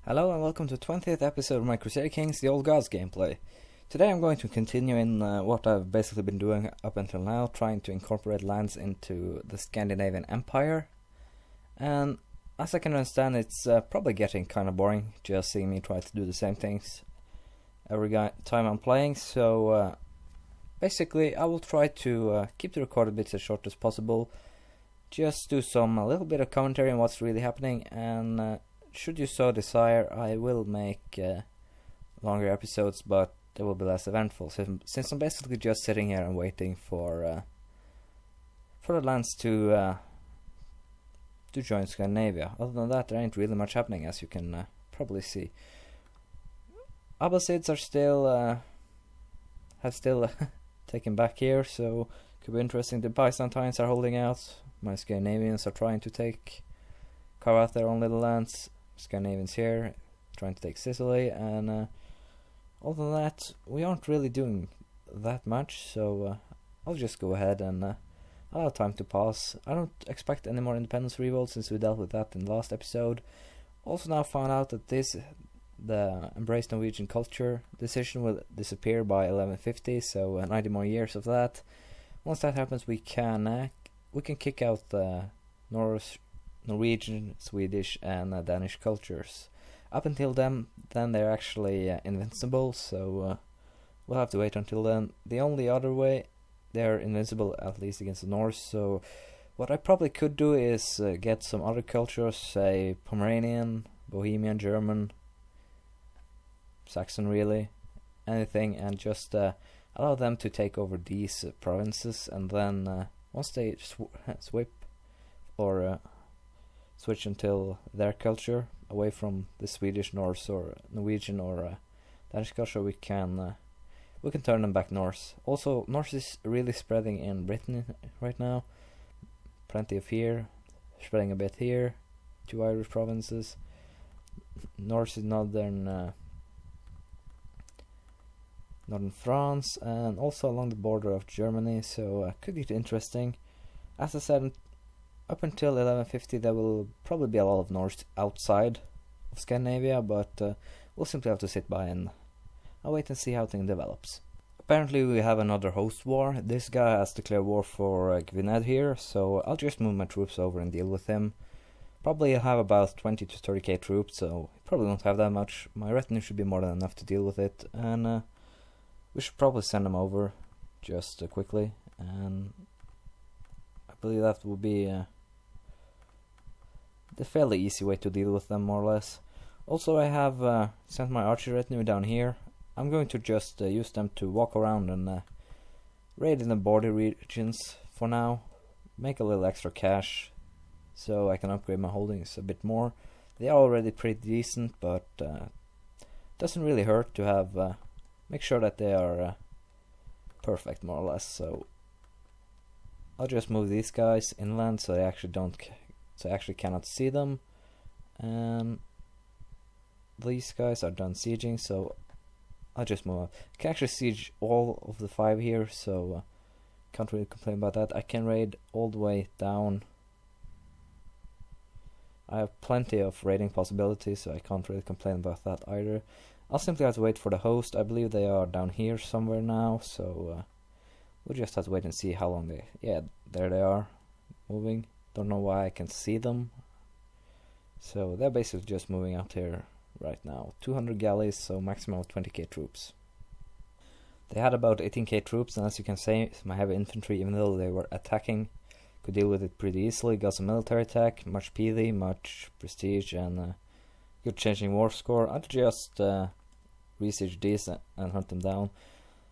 Hello and welcome to the 20th episode of my Crusader Kings The Old Gods gameplay. Today I'm going to continue in what I've basically been doing up until now, trying to incorporate lands into the Scandinavian Empire. And as I can understand, it's probably getting kind of boring just seeing me try to do the same things every time I'm playing. So basically I will try to keep the recorded bits as short as possible, just do a little bit of commentary on what's really happening, and should you so desire, I will make longer episodes, but they will be less eventful, since I'm basically just sitting here and waiting for the lands to join Scandinavia. Other than that, there ain't really much happening, as you can probably see. Abbasids are still have still taken back here, so could be interesting. The Byzantines are holding out. My Scandinavians are trying to carve out their own little lands. Scandinavians here trying to take Sicily, and other than that we aren't really doing that much, so I'll just go ahead and allow time to pass. I don't expect any more independence revolts since we dealt with that in the last episode. Also now found out that the Embrace Norwegian Culture decision will disappear by 1150, so 90 more years of that. Once that happens, we can kick out the Norwegian, Swedish and Danish cultures. Up until then they're actually invincible, so we'll have to wait until then. The only other way, they're invincible at least against the Norse, so what I probably could do is get some other cultures, say Pomeranian, Bohemian, German, Saxon, really anything, and just allow them to take over these provinces, and then once they switch until their culture away from the Swedish, Norse, or Norwegian, or Danish culture, we can turn them back Norse. Also, Norse is really spreading in Britain right now. Plenty of here, spreading a bit here. 2 Irish provinces. Norse is northern France, and also along the border of Germany. So could get interesting. As I said, up until 1150 there will probably be a lot of Norse outside of Scandinavia, but we'll simply have to sit by and I'll wait and see how things develops. Apparently we have another host war. This guy has declared war for Gwynedd here, so I'll just move my troops over and deal with him. Probably have about 20 to 30k troops, so probably won't have that much. My retinue should be more than enough to deal with it, and we should probably send them over just quickly, and I believe that will be the fairly easy way to deal with them, more or less. Also, I have sent my archer retinue down here. I'm going to just use them to walk around and raid in the border regions for now, make a little extra cash so I can upgrade my holdings a bit more. They are already pretty decent, but doesn't really hurt to have make sure that they are perfect, more or less. So I'll just move these guys inland so they actually cannot see them, and these guys are done sieging, so I'll just move on. I can actually siege all of the 5 here, so can't really complain about that. I can raid all the way down. I have plenty of raiding possibilities, so I can't really complain about that either. I'll simply have to wait for the host. I believe they are down here somewhere now, so we'll just have to wait and see how long they... Yeah, there they are, moving. Don't know why I can see them. So they're basically just moving out here right now. 200 galleys, so maximum of 20k troops. They had about 18k troops, and as you can see, my heavy infantry, even though they were attacking, could deal with it pretty easily. Got some military attack, much PD, much prestige, and good changing war score. I'd just re-siege these and hunt them down.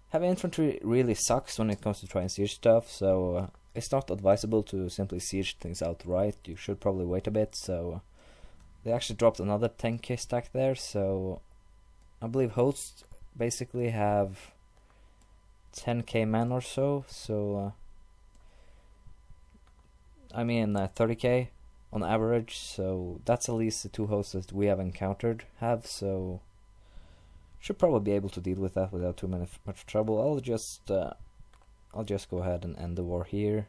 Heavy infantry really sucks when it comes to trying siege stuff, so it's not advisable to simply siege things outright. You should probably wait a bit. So they actually dropped another 10k stack there, so I believe hosts basically have 10k men or so, so I mean 30k on average, so that's at least the 2 hosts that we have encountered have, so should probably be able to deal with that without too much trouble. I'll just go ahead and end the war here.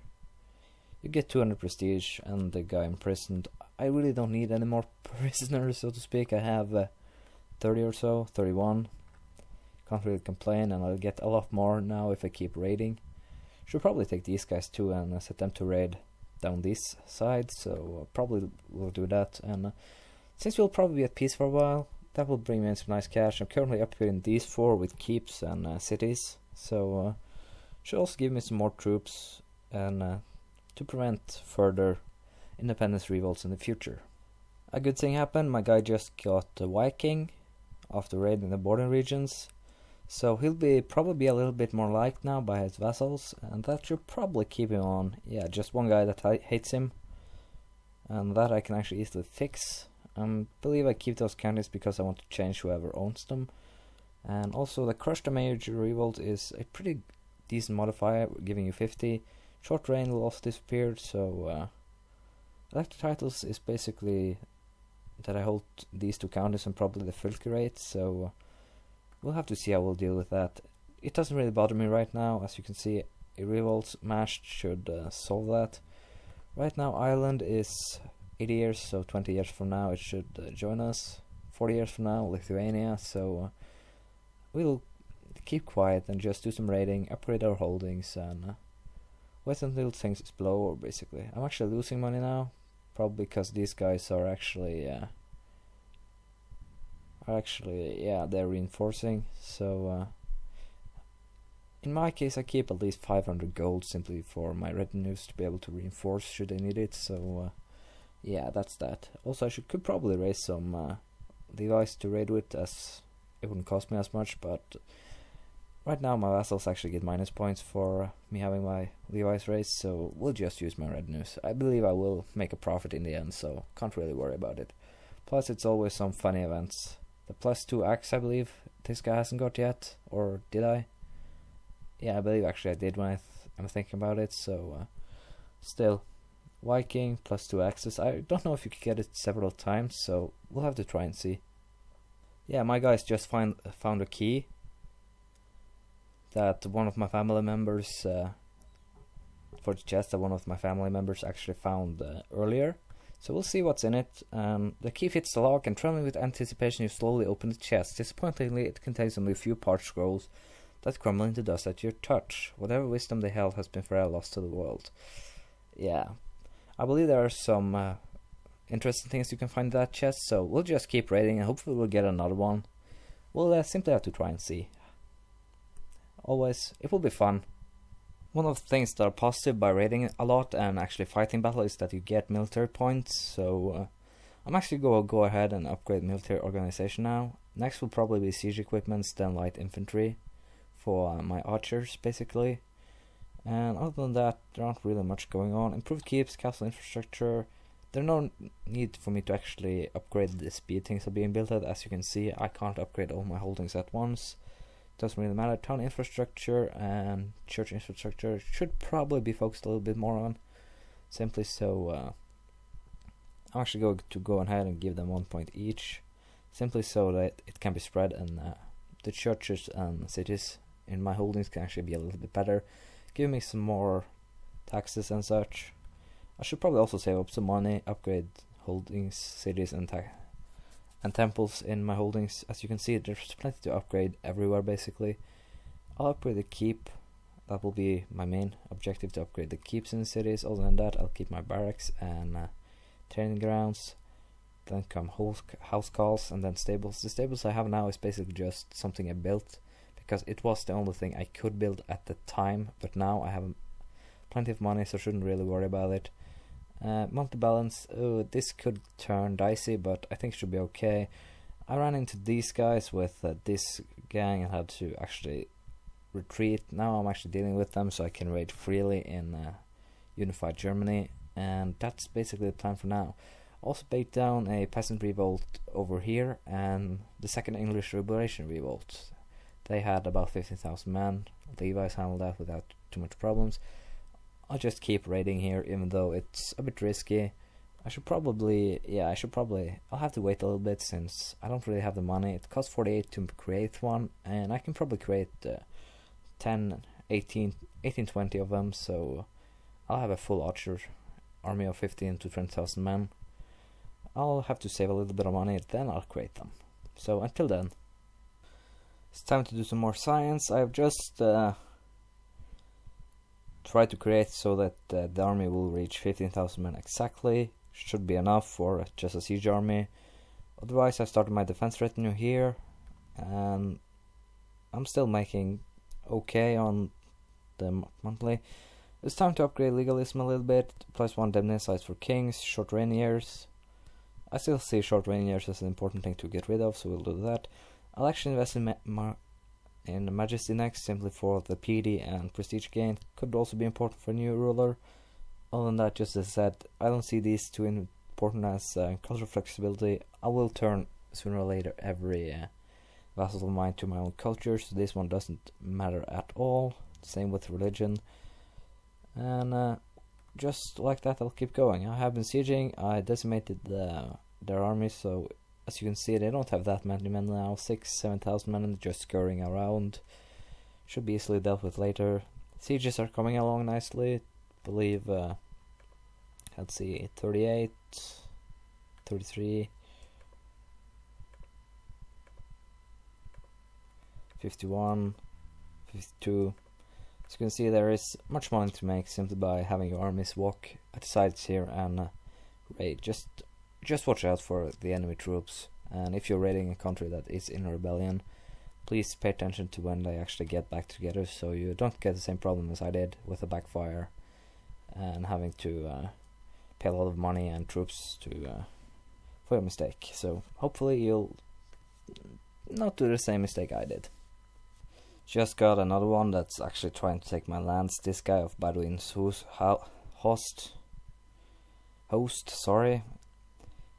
You get 200 prestige and the guy imprisoned. I really don't need any more prisoners, so to speak. I have 30 or so, 31. Can't really complain, and I'll get a lot more now if I keep raiding. Should probably take these guys too and set them to raid down this side, so probably will do that. And since we'll probably be at peace for a while, that will bring me in some nice cash. I'm currently upgrading these 4 with keeps and cities, so should also give me some more troops and to prevent further independence revolts in the future. A good thing happened. My guy just got a Viking after raiding the bordering regions, so he'll be probably a little bit more liked now by his vassals, and that should probably keep him on. Yeah, just one guy that hates him, and that I can actually easily fix. I believe I keep those counties because I want to change whoever owns them. And also the Crush the Major Revolt is a pretty decent modifier, giving you 50. Short Reign will also disappear, so elected titles is basically that I hold these 2 counties and probably the Filky rate, so we'll have to see how we'll deal with that. It doesn't really bother me right now. As you can see, a Revolt mashed should solve that. Right now Ireland is 80 years, so 20 years from now it should join us. 40 years from now Lithuania, so we'll keep quiet and just do some raiding, upgrade our holdings, and wait until things blow, basically. I'm actually losing money now, probably because these guys are actually they're reinforcing, so in my case I keep at least 500 gold simply for my retinues to be able to reinforce should they need it, so yeah, that's that. Also I could probably raise some Levi's to raid with, as it wouldn't cost me as much, but right now my vassals actually get minus points for me having my Levi's raised, so we'll just use my retinues. I believe I will make a profit in the end, so can't really worry about it. Plus it's always some funny events. The +2 axe, I believe this guy hasn't got yet, or did I? Yeah, I believe actually I did when I'm thinking about it, so still. Viking +2 axes. I don't know if you could get it several times, so we'll have to try and see. Yeah, my guys just found a key that one of my family members for the chest that one of my family members actually found earlier. So we'll see what's in it. The key fits the lock, and trembling with anticipation you slowly open the chest. Disappointingly, it contains only a few parched scrolls that crumble into dust at your touch. Whatever wisdom they held has been forever lost to the world. Yeah, I believe there are some interesting things you can find in that chest, so we'll just keep raiding and hopefully we'll get another one. We'll simply have to try and see. Always, it will be fun. One of the things that are positive by raiding a lot and actually fighting battle is that you get military points, so I'm actually going to go ahead and upgrade military organization now. Next will probably be siege equipments, then light infantry for my archers basically. And other than that, there aren't really much going on. Improved keeps, castle infrastructure. There's no need for me to actually upgrade the speed things are being built at. As you can see, I can't upgrade all my holdings at once. Doesn't really matter. Town infrastructure and church infrastructure should probably be focused a little bit more on. Simply so, I'm actually going to go ahead and give them 1 point each. Simply so that it can be spread, and the churches and cities in my holdings can actually be a little bit better. Give me some more taxes and such. I should probably also save up some money, upgrade holdings, cities and temples in my holdings. As you can see, there's plenty to upgrade everywhere basically. I'll upgrade the keep. That will be my main objective, to upgrade the keeps in the cities. Other than that, I'll keep my barracks and training grounds. Then come house calls and then stables. The stables I have now is basically just something I built because it was the only thing I could build at the time, but now I have plenty of money, so I shouldn't really worry about it. Monthly balance, this could turn dicey, but I think it should be okay. I ran into these guys with this gang and had to actually retreat. Now I'm actually dealing with them, so I can raid freely in unified Germany, and that's basically the plan for now. Also baked down a peasant revolt over here and the second English liberation revolt. They had about 15,000 men. Levi's handled that without too much problems. I'll just keep raiding here, even though it's a bit risky. I'll have to wait a little bit since I don't really have the money. It costs 48 to create one, and I can probably create 10, 18, 20 of them, so I'll have a full archer army of 15 to 20,000 men. I'll have to save a little bit of money, then I'll create them. So until then, it's time to do some more science. I've just tried to create so that the army will reach 15,000 men exactly. Should be enough for just a siege army. Otherwise, I started my defense retinue here, and I'm still making okay on the monthly. It's time to upgrade legalism a little bit. +1 indemnity size for kings, short reign years. I still see short reign years as an important thing to get rid of, so we'll do that. I'll actually invest in Majesty next, simply for the PD and prestige gain. Could also be important for a new ruler. Other than that, just as I said, I don't see these too important as cultural flexibility. I will turn sooner or later every vassal of mine to my own culture, so this one doesn't matter at all. Same with religion. And just like that, I'll keep going. I have been sieging. I decimated their army, so as you can see, they don't have that many men now. 6,000-7,000 men just scurrying around. Should be easily dealt with later. Sieges are coming along nicely. Believe let's see, 38, 33, 51, 52. As you can see, there is much money to make simply by having your armies walk at the sides here and raid. Just watch out for the enemy troops, and if you're raiding a country that is in rebellion, please pay attention to when they actually get back together, so you don't get the same problem as I did with a backfire and having to pay a lot of money and troops for your mistake. So hopefully you'll not do the same mistake I did. Just got another one that's actually trying to take my lands. This guy of Bedouin's host, sorry.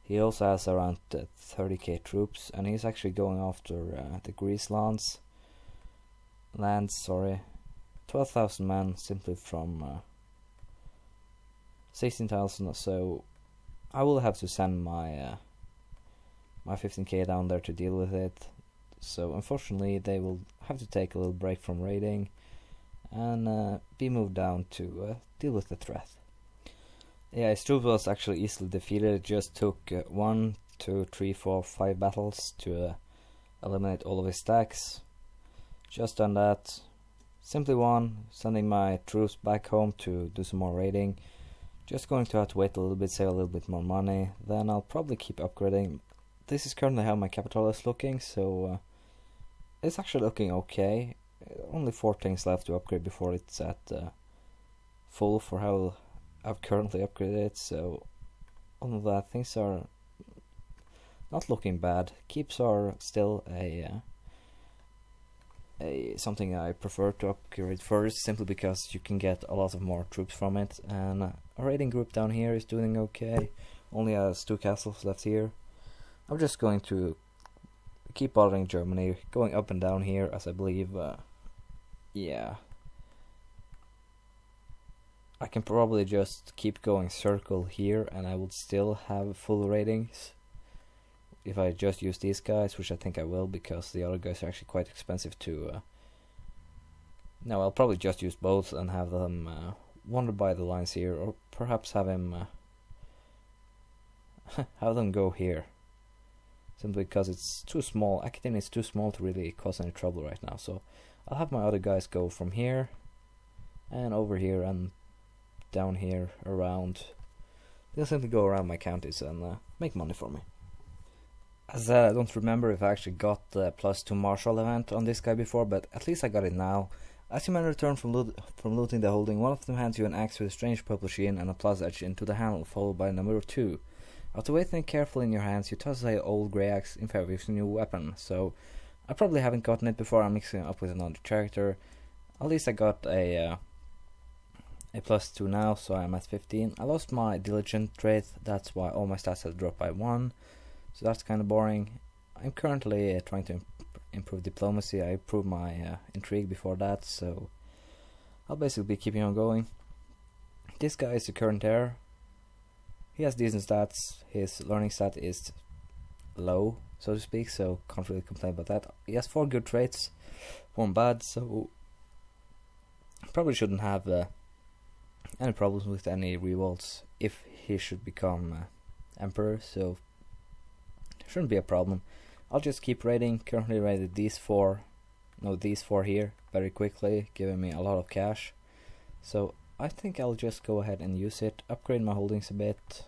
He also has around 30k troops, and he's actually going after the Greece lands. 12,000 men simply from 16,000 or so. I will have to send my 15k down there to deal with it. So unfortunately, they will have to take a little break from raiding and be moved down to deal with the threat. Yeah, his troop was actually easily defeated. It just took 1, 2, 3, 4, 5 battles to eliminate all of his stacks. Just done that. Simply won, sending my troops back home to do some more raiding. Just going to have to wait a little bit, save a little bit more money. Then I'll probably keep upgrading. This is currently how my capital is looking, so it's actually looking okay. Only 4 things left to upgrade before it's at full for how I've currently upgraded it, so all of that, things are not looking bad. Keeps are still a something I prefer to upgrade first, simply because you can get a lot of more troops from it, and a raiding group down here is doing okay. Only has 2 castles left here. I'm just going to keep bothering Germany, going up and down here, as I believe, yeah. I can probably just keep going circle here and I would still have full ratings if I just use these guys, which I think I will, because the other guys are actually quite expensive to no, I'll probably just use both and have them wander by the lines here, or perhaps have him have them go here, simply because it's too small. Aquitaine is too small to really cause any trouble right now, so I'll have my other guys go from here and over here and down here around. They'll simply go around my counties and make money for me. As I don't remember if I actually got the +2 martial event on this guy before, but at least I got it now. As you men return from looting the holding, one of them hands you an axe with a strange purple sheen and a plus edge into the handle, followed by number 2. After waiting carefully in your hands, you toss away old grey axe in favor of a new weapon. So I probably haven't gotten it before. I'm mixing it up with another character. At least I got a +2 now, so I'm at 15. I lost my diligent trait, that's why all my stats have dropped by 1, so that's kind of boring. I'm currently trying to improve diplomacy. I improved my intrigue before that, so I'll basically be keeping on going. This guy is the current heir. He has decent stats. His learning stat is low, so to speak, so can't really complain about that. He has 4 good traits, 1 bad, so probably shouldn't have any problems with any revolts if he should become emperor, so shouldn't be a problem. I'll just keep raiding. Currently raided these four here very quickly, giving me a lot of cash. So I think I'll just go ahead and use it, upgrade my holdings a bit,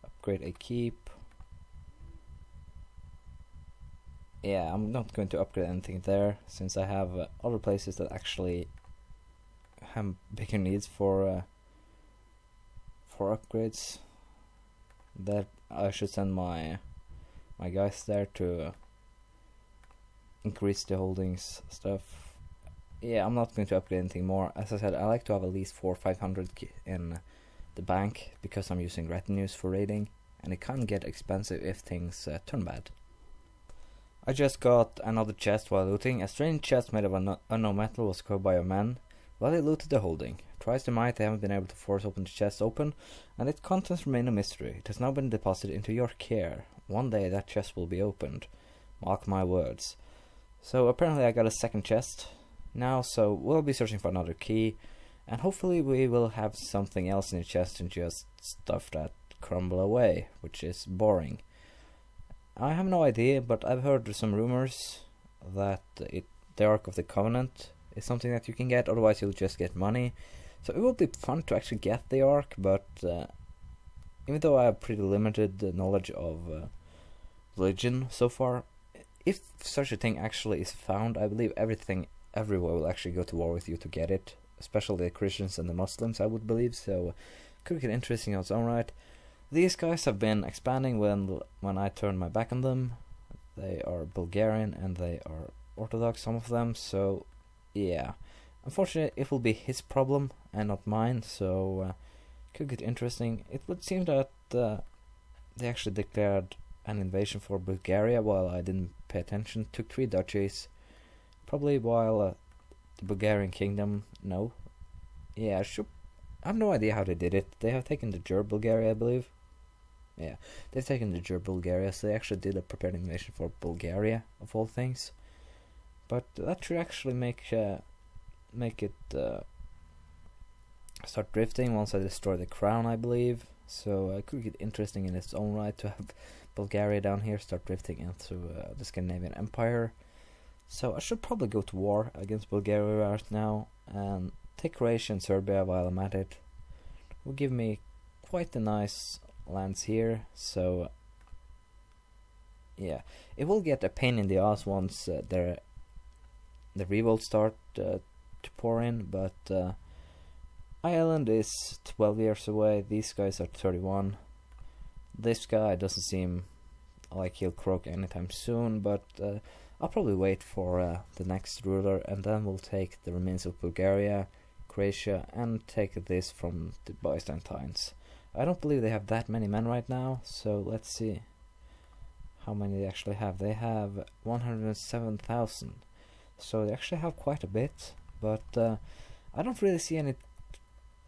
upgrade a keep. Yeah, I'm not going to upgrade anything there, since I have other places that actually have bigger needs for upgrades. That I should send my guys there to increase the holdings stuff. Yeah, I'm not going to upgrade anything more. As I said, I like to have at least 400 or 500 in the bank, because I'm using retinues for raiding, and it can get expensive if things turn bad. I just got another chest while looting. A strange chest made of unknown metal was covered by a man while they looted the holding. Twice their might, they haven't been able to force open the chest open, and its contents remain a mystery. It has now been deposited into your care. One day that chest will be opened. Mark my words. So apparently I got a second chest now, so we'll be searching for another key, and hopefully we will have something else in the chest than just stuff that crumble away, which is boring. I have no idea, but I've heard some rumors that the Ark of the Covenant is something that you can get, otherwise you'll just get money. So it will be fun to actually get the Ark, but even though I have pretty limited knowledge of religion so far, if such a thing actually is found, I believe everywhere will actually go to war with you to get it, especially the Christians and the Muslims, I would believe, so could get interesting on its own right. These guys have been expanding when I turned my back on them. They are Bulgarian and they are Orthodox, some of them, so yeah. Unfortunately, it will be his problem and not mine, so could get interesting. It would seem that they actually declared an invasion for Bulgaria while I didn't pay attention. Took 3 duchies, probably while the Bulgarian kingdom, no. Yeah, I have no idea how they did it. They have taken the Ger Bulgaria, I believe. Yeah, they've taken the Ger Bulgaria, so they actually did a prepared invasion for Bulgaria, of all things. But that should actually make it start drifting once I destroy the crown, I believe. So it could get interesting in its own right to have Bulgaria down here start drifting into the Scandinavian Empire. So I should probably go to war against Bulgaria right now and take Croatia and Serbia while I'm at it. It will give me quite a nice lands here, so yeah, it will get a pain in the ass once the revolts start to pour in, but Ireland is 12 years away, these guys are 31. This guy doesn't seem like he'll croak anytime soon, but I'll probably wait for the next ruler, and then we'll take the remains of Bulgaria, Croatia, and take this from the Byzantines. I don't believe they have that many men right now, so let's see how many they actually have. They have 107,000, so they actually have quite a bit, but I don't really see any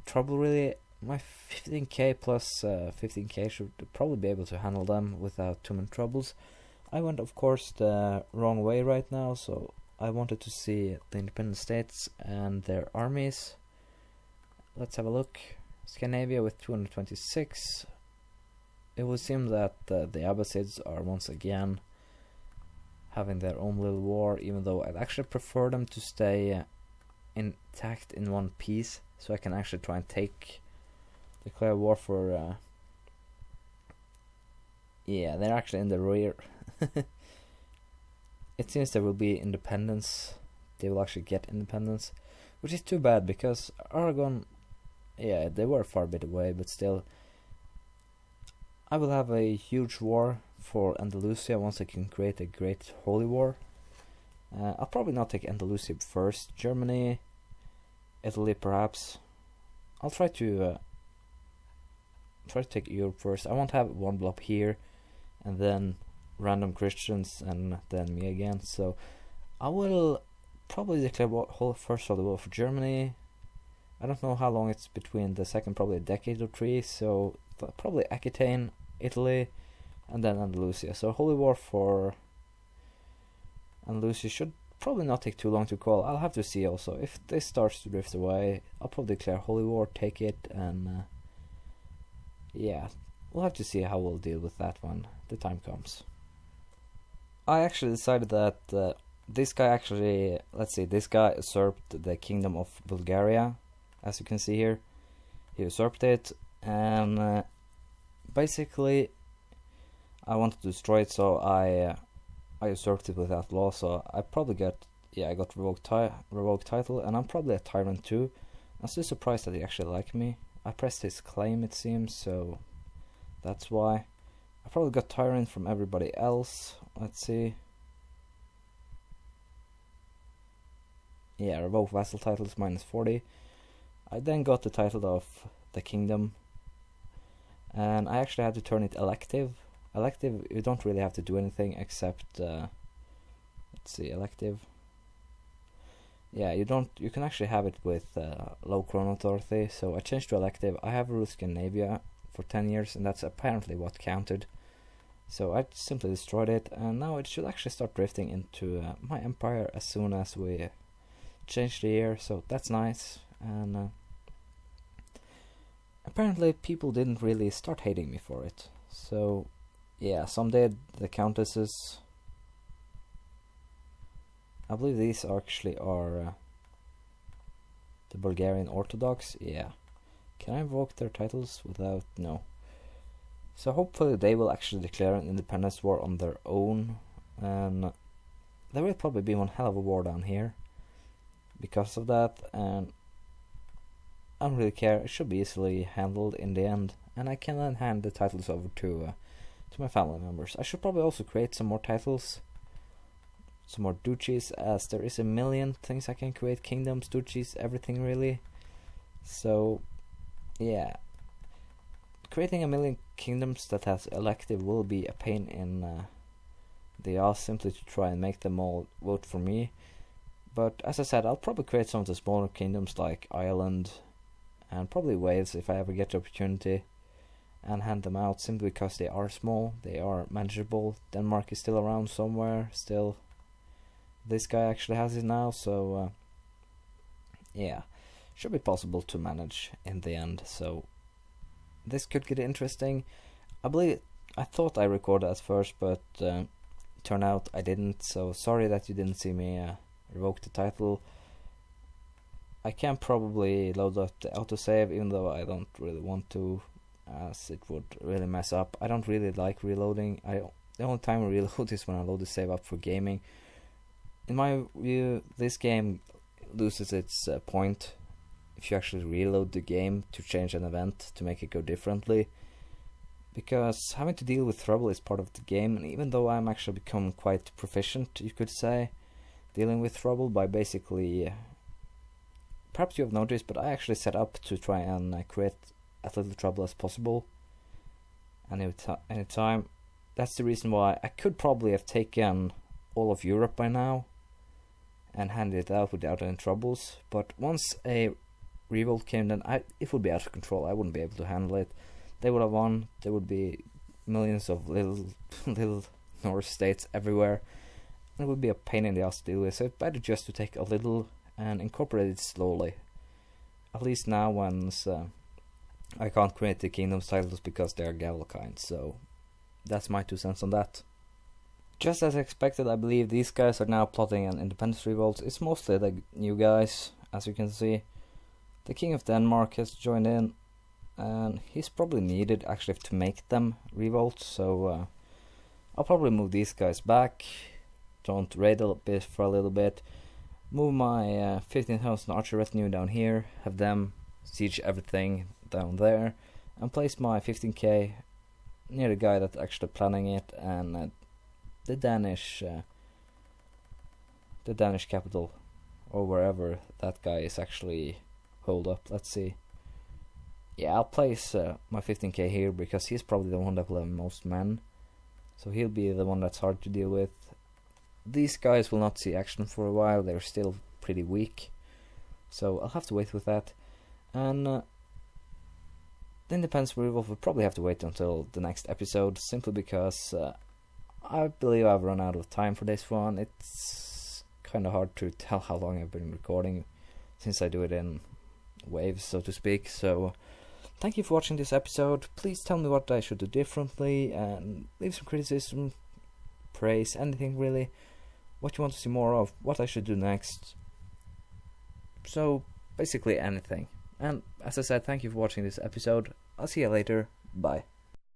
trouble really. My 15k plus 15k should probably be able to handle them without too many troubles. I went, of course, the wrong way right now, so I wanted to see the independent states and their armies. Let's have a look. Scandinavia with 226. It would seem that the Abbasids are once again having their own little war, even though I'd actually prefer them to stay intact in one piece, so I can actually try and declare war for yeah, they're actually in the rear. It seems there will be independence. They will actually get independence, which is too bad because Aragon, yeah, they were a far bit away, but still, I will have a huge war for Andalusia once I can create a great holy war. I'll probably not take Andalusia first. Germany, Italy, perhaps. I'll try to take Europe first. I won't have one blob here, and then random Christians, and then me again. So I will probably declare first holy war for Germany. I don't know how long it's between the second, probably a decade or 3. So probably Aquitaine, Italy, and then Andalusia. So holy war for Andalusia should probably not take too long to call. I'll have to see also. If this starts to drift away, I'll probably declare holy war, take it, and yeah, we'll have to see how we'll deal with that when the time comes. I actually decided that this guy actually, let's see, this guy usurped the kingdom of Bulgaria, as you can see here. He usurped it, and basically I wanted to destroy it, so I usurped it without law, so I probably I got revoked title, and I'm probably a tyrant too. I'm still surprised that he actually liked me. I pressed his claim, it seems, so that's why. I probably got tyrant from everybody else. Let's see. Yeah, revoke vassal titles -40. I then got the title of the kingdom, and I actually had to turn it elective. Elective, you don't really have to do anything except let's see, elective. Yeah, you can actually have it with low crown authority, so I changed to elective. I have ruled Scandinavia for 10 years, and that's apparently what counted. So I simply destroyed it, and now it should actually start drifting into my empire as soon as we change the year, so that's nice. And apparently people didn't really start hating me for it. So yeah, some did. The countesses, I believe these actually are the Bulgarian Orthodox. Yeah. Can I invoke their titles without? No. So hopefully they will actually declare an independence war on their own, and there will probably be one hell of a war down here because of that, and I don't really care. It should be easily handled in the end, and I can then hand the titles over to my family members. I should probably also create some more titles, some more duchies, as there is a million things I can create: kingdoms, duchies, everything really. So yeah, creating a million kingdoms that has elective will be a pain in the ass, simply to try and make them all vote for me. But as I said, I'll probably create some of the smaller kingdoms like Ireland and probably Wales if I ever get the opportunity, and hand them out simply because they are small, they are manageable. Denmark is still around somewhere, still. This guy actually has it now, so yeah, should be possible to manage in the end. So this could get interesting. I thought I recorded at first, but turned out I didn't, so sorry that you didn't see me revoke the title. I can probably load up the autosave, even though I don't really want to, as it would really mess up. I don't really like reloading. The only time I reload is when I load the save up for gaming. In my view, this game loses its point if you actually reload the game to change an event to make it go differently, because having to deal with trouble is part of the game. And even though I'm actually become quite proficient, you could say, dealing with trouble by basically, perhaps you have noticed, but I actually set up to try and create as little trouble as possible anytime. That's the reason why I could probably have taken all of Europe by now and handed it out without any troubles, but once a revolt came, then it would be out of control. I wouldn't be able to handle it. They would have won. There would be millions of little Norse states everywhere. It would be a pain in the ass to deal with, so it's better just to take a little and incorporate it slowly. At least now, once I can't create the kingdoms titles because they are Galakine, so that's my 2 cents on that. Just as expected, I believe these guys are now plotting an independence revolt. It's mostly the new guys, as you can see. The King of Denmark has joined in, and he's probably needed actually to make them revolt, so I'll probably move these guys back. Don't raid a bit for a little bit. Move my 15,000 archer retinue down here, have them siege everything down there, and place my 15k near the guy that's actually planning it, and the Danish capital, or wherever that guy is actually holed up. Let's see. Yeah, I'll place my 15k here because he's probably the one that will have most men, so he'll be the one that's hard to deal with. These guys will not see action for a while. They're still pretty weak, so I'll have to wait with that. And the independence revolt will probably have to wait until the next episode, simply because I believe I've run out of time for this one. It's kind of hard to tell how long I've been recording, since I do it in waves, so to speak. So thank you for watching this episode. Please tell me what I should do differently, and leave some criticism, praise, anything really. What you want to see more of, what I should do next. So, basically anything. And as I said, thank you for watching this episode. I'll see you later. Bye.